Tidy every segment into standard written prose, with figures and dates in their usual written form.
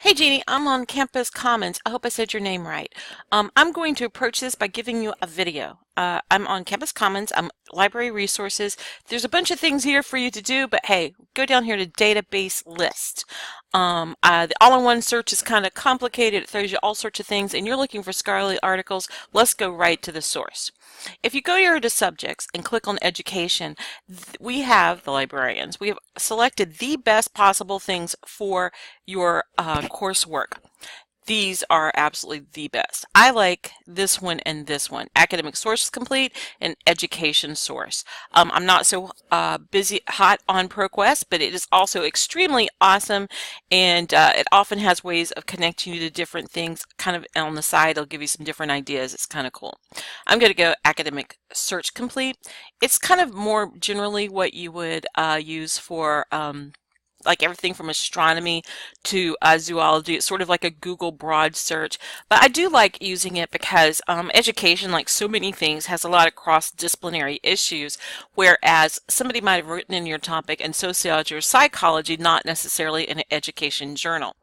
Hey Jeannie, I'm on Campus Commons. I hope I said your name right. I'm going to approach this by giving you a video. I'm on Campus Commons. I'm library resources. There's a bunch of things here for you to do, but hey, go down here to database list. The all-in-one search is kind of complicated. It throws you all sorts of things, and you're looking for scholarly articles. Let's go right to the source. If you go here to subjects and click on education, we have, the librarians, we have selected the best possible things for your coursework. These are absolutely the best. I like this one and this one, Academic Sources Complete and Education Source. I'm not so hot on ProQuest, but it is also extremely awesome, and it often has ways of connecting you to different things. Kind of on the side, it'll give you some different ideas. It's kind of cool. I'm going to go Academic Search Complete. It's kind of more generally what you would use for like everything from astronomy to zoology. It's sort of like a Google broad search, but I do like using it because education, like so many things, has a lot of cross-disciplinary issues, whereas somebody might have written in your topic in sociology or psychology, not necessarily in an education journal.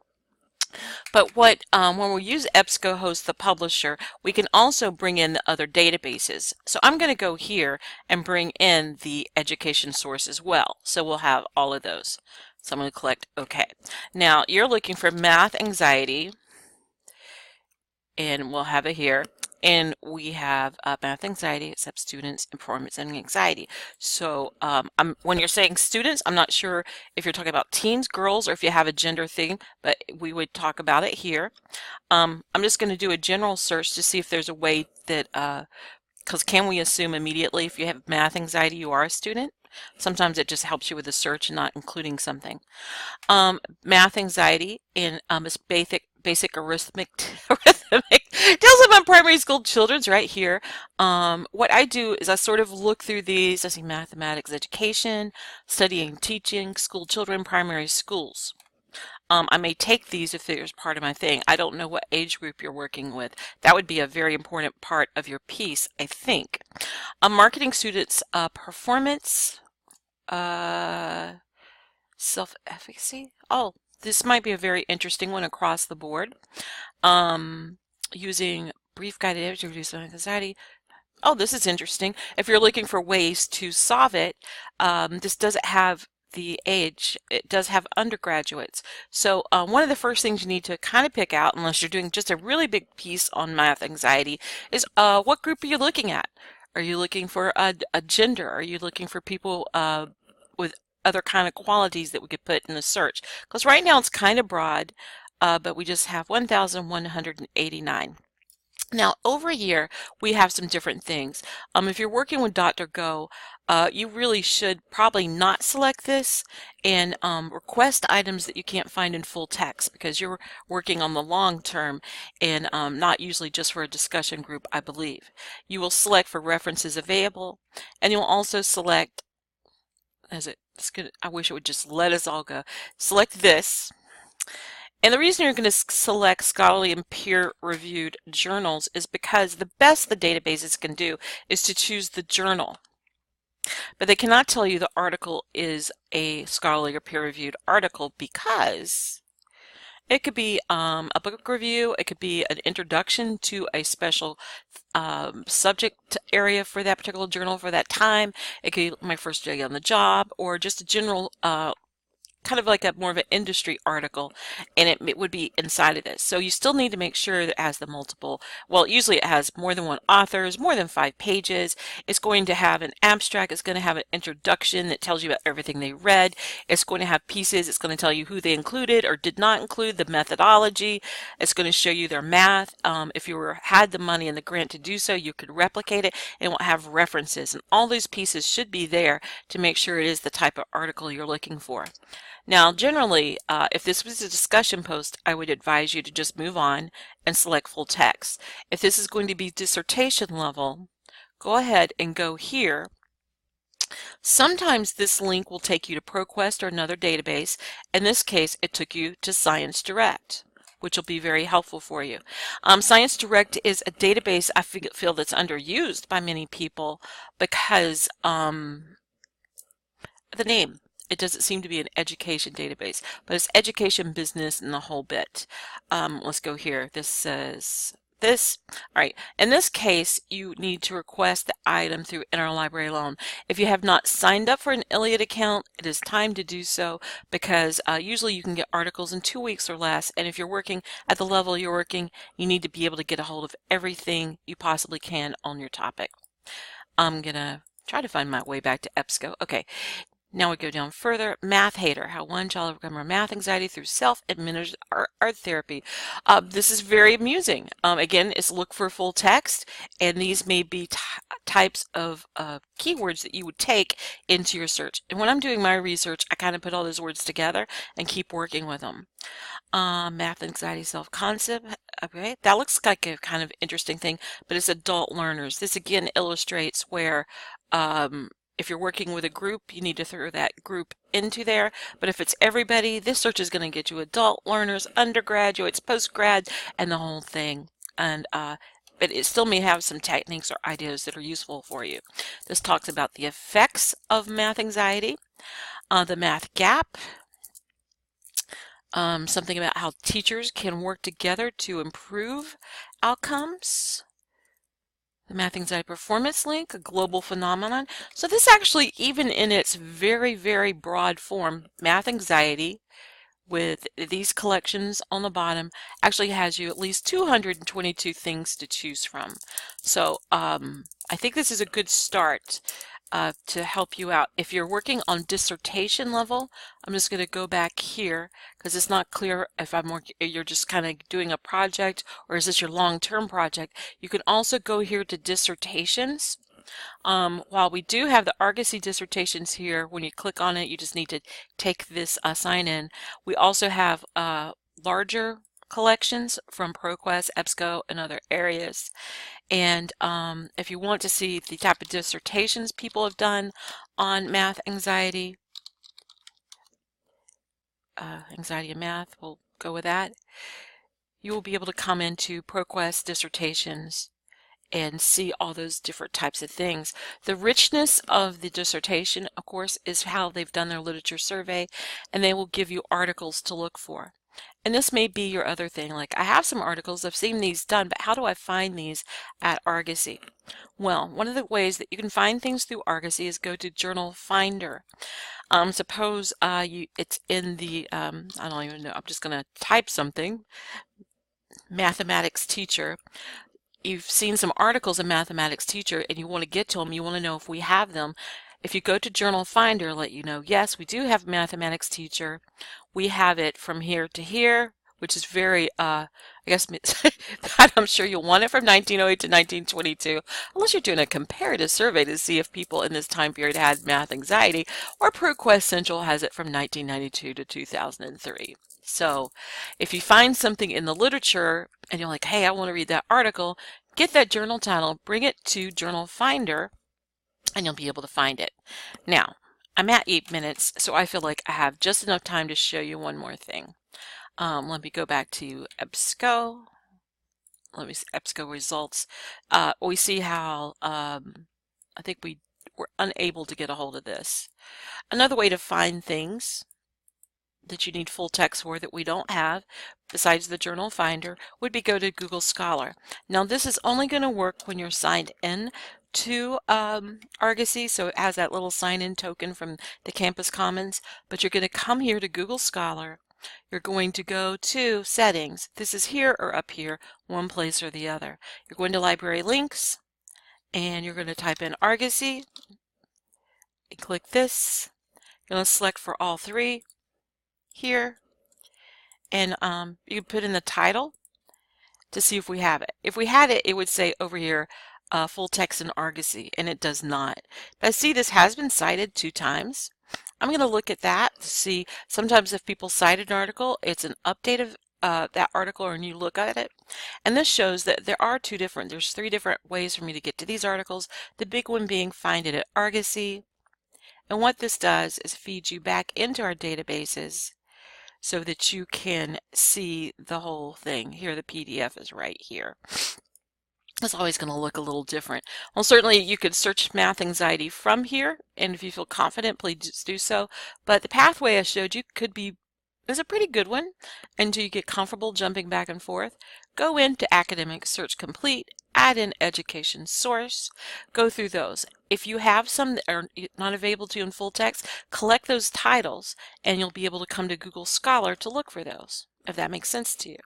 But when we use EBSCOhost, the publisher, we can also bring in the other databases. So I'm going to go here and bring in the education source as well. So we'll have all of those. So I'm going to click OK. Now you're looking for math anxiety, and we'll have it here. And we have math anxiety, except students, performance, and anxiety. So when you're saying students, I'm not sure if you're talking about teens, girls, or if you have a gender thing, but we would talk about it here. I'm just going to do a general search to see if there's a way that, because can we assume immediately if you have math anxiety you are a student? Sometimes it just helps you with the search and not including something. Math anxiety and is basic arithmetic tells about primary school children's right here. What I do is I sort of look through these. I see mathematics education, studying, teaching, school children, primary schools. I may take these if there's part of my thing. I don't know what age group you're working with. That would be a very important part of your piece, I think. Marketing students' performance, self-efficacy. Oh, this might be a very interesting one across the board. Using brief guided image to reduce anxiety. Oh, this is interesting. If you're looking for ways to solve it, this doesn't have the age. It does have undergraduates. So one of the first things you need to kind of pick out, unless you're doing just a really big piece on math anxiety, is what group are you looking at? Are you looking for a gender? Are you looking for people with other kind of qualities that we could put in the search? Because right now it's kind of broad, but we just have 1,189. Now over here we have some different things. If you're working with DrGo, you really should probably not select this and request items that you can't find in full text, because you're working on the long term and not usually just for a discussion group, I believe. You will select for references available, and you'll also select, I wish it would just let us all go. Select this. And the reason you're going to select scholarly and peer-reviewed journals is because the best the databases can do is to choose the journal. But they cannot tell you the article is a scholarly or peer-reviewed article, because it could be a book review, it could be an introduction to a special subject area for that particular journal for that time. It could be my first day on the job, or just a general kind of like a more of an industry article, and it would be inside of this. So you still need to make sure that it has the multiple, well, usually it has more than one authors, more than 5 pages. It's going to have an abstract. It's going to have an introduction that tells you about everything they read. It's going to have pieces. It's going to tell you who they included or did not include, the methodology. It's going to show you their math. If you had the money and the grant to do so, you could replicate it, and it will have references. And all these pieces should be there to make sure it is the type of article you're looking for. Now, generally, if this was a discussion post, I would advise you to just move on and select full text. If this is going to be dissertation level, go ahead and go here. Sometimes this link will take you to ProQuest or another database. In this case, it took you to ScienceDirect, which will be very helpful for you. ScienceDirect is a database I feel that's underused by many people because the name. it doesn't seem to be an education database, but it's education, business, and the whole bit. Let's go here. This says this. All right. In this case, you need to request the item through Interlibrary Loan. If you have not signed up for an Iliad account, it is time to do so, because usually you can get articles in 2 weeks or less. And if you're working at the level you're working, you need to be able to get a hold of everything you possibly can on your topic. I'm going to try to find my way back to EBSCO. Okay. Now we go down further. Math hater, how one child overcome her math anxiety through self-administered art therapy. This is very amusing. Again, it's look for full text, and these may be types of keywords that you would take into your search. And when I'm doing my research, I kind of put all those words together and keep working with them. Math anxiety self-concept. Okay, that looks like a kind of interesting thing, but it's adult learners. This again illustrates where if you're working with a group, you need to throw that group into there. But if it's everybody, this search is going to get you adult learners, undergraduates, postgrads, and the whole thing. And but it still may have some techniques or ideas that are useful for you. This talks about the effects of math anxiety, the math gap, something about how teachers can work together to improve outcomes. The Math Anxiety Performance Link, a global phenomenon. So this actually, even in its very, very broad form, Math Anxiety, with these collections on the bottom, actually has you at least 222 things to choose from. So I think this is a good start to help you out. If you're working on dissertation level, I'm just going to go back here because it's not clear if you're just kind of doing a project or is this your long-term project. You can also go here to dissertations. While we do have the Argosy dissertations here, when you click on it, you just need to take this sign in. We also have larger collections from ProQuest, EBSCO, and other areas. And if you want to see the type of dissertations people have done on math anxiety, anxiety and math, we'll go with that. You will be able to come into ProQuest dissertations and see all those different types of things. The richness of the dissertation, of course, is how they've done their literature survey, and they will give you articles to look for. And this may be your other thing, like I have some articles, I've seen these done, but how do I find these at Argosy? Well, one of the ways that you can find things through Argosy is go to Journal Finder. Suppose it's in the, I don't even know, I'm just going to type something, mathematics teacher. You've seen some articles in Mathematics Teacher and you want to get to them, you want to know if we have them. If you go to Journal Finder, let you know, yes, we do have Mathematics Teacher. We have it from here to here, which is very, I guess, I'm sure you'll want it from 1908 to 1922, unless you're doing a comparative survey to see if people in this time period had math anxiety, or ProQuest Central has it from 1992 to 2003. So if you find something in the literature and you're like, hey, I want to read that article, get that journal title, bring it to Journal Finder, and you'll be able to find it. Now, I'm at 8 minutes, so I feel like I have just enough time to show you one more thing. Let me go back to EBSCO. Let me see EBSCO results. We see how I think we were unable to get a hold of this. Another way to find things that you need full text for that we don't have, besides the Journal Finder, would be go to Google Scholar. Now this is only going to work when you're signed in to Argosy, so it has that little sign-in token from the Campus Commons, but you're going to come here to Google Scholar. You're going to go to Settings. This is here or up here, one place or the other. You're going to Library Links, and you're going to type in Argosy. You click this. You're going to select for all three here, and you can put in the title to see if we have it. If we had it, it would say over here full text in Argosy, and it does not. But I see this has been cited 2 times. I'm going to look at that to see. Sometimes if people cite an article, it's an update of that article, or a new look at it. And this shows that there are there's 3 different ways for me to get to these articles. The big one being find it at Argosy. And what this does is feed you back into our databases so that you can see the whole thing. Here the PDF is right here. It's always going to look a little different. Well, certainly you could search math anxiety from here, and if you feel confident, please do so. But the pathway I showed you is a pretty good one until you get comfortable jumping back and forth. Go into Academic Search Complete, add in Education Source, go through those. If you have some that are not available to you in full text, collect those titles and you'll be able to come to Google Scholar to look for those, if that makes sense to you.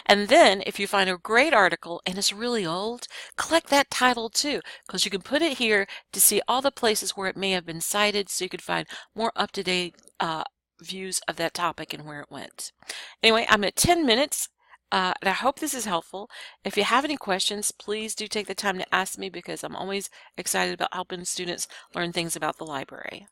And then if you find a great article and it's really old, collect that title too, because you can put it here to see all the places where it may have been cited so you could find more up-to-date views of that topic and where it went. Anyway, I'm at 10 minutes. And I hope this is helpful. If you have any questions, please do take the time to ask me because I'm always excited about helping students learn things about the library.